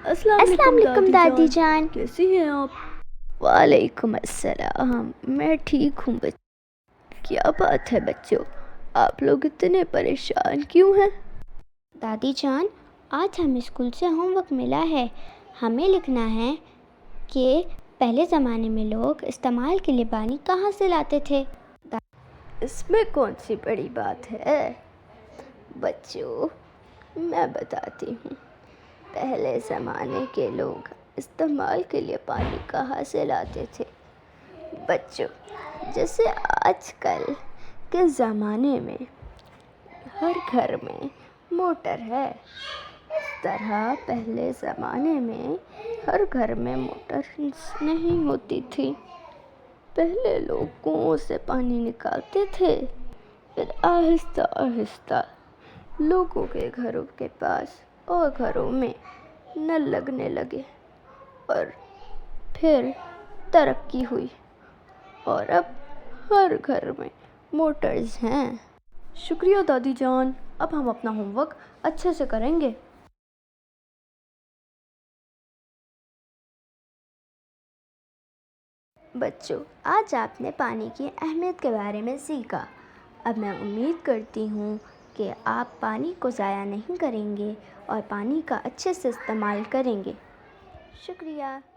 السلام علیکم دادی جان، کیسی ہیں آپ؟ وعلیکم السلام، میں ٹھیک ہوں کیا بات ہے بچوں، آپ لوگ اتنے پریشان کیوں ہیں؟ دادی جان آج ہمیں اسکول سے ہوم ورک ملا ہے، ہمیں لکھنا ہے کہ پہلے زمانے میں لوگ استعمال کے لیے پانی کہاں سے لاتے تھے۔ اس میں کون سی بڑی بات ہے بچوں، میں بتاتی ہوں۔ پہلے زمانے کے لوگ استعمال کے لیے پانی کہاں سے لاتے تھے بچوں؟ جیسے آج کل کے زمانے میں ہر گھر میں موٹر ہے، اس طرح پہلے زمانے میں ہر گھر میں موٹر نہیں ہوتی تھی۔ پہلے لوگ کنویں سے پانی نکالتے تھے، پھر آہستہ آہستہ لوگوں کے گھروں کے پاس اور گھروں میں نل لگنے لگے اور پھر ترقی ہوئی اور اب ہر گھر میں موٹرز ہیں۔ شکریہ دادی جان، اب ہم اپنا ہوم ورک اچھے سے کریں گے۔ بچوں، آج آپ نے پانی کی اہمیت کے بارے میں سیکھا۔ اب میں امید کرتی ہوں کہ آپ پانی کو ضائع نہیں کریں گے اور پانی کا اچھے سے استعمال کریں گے۔ شکریہ۔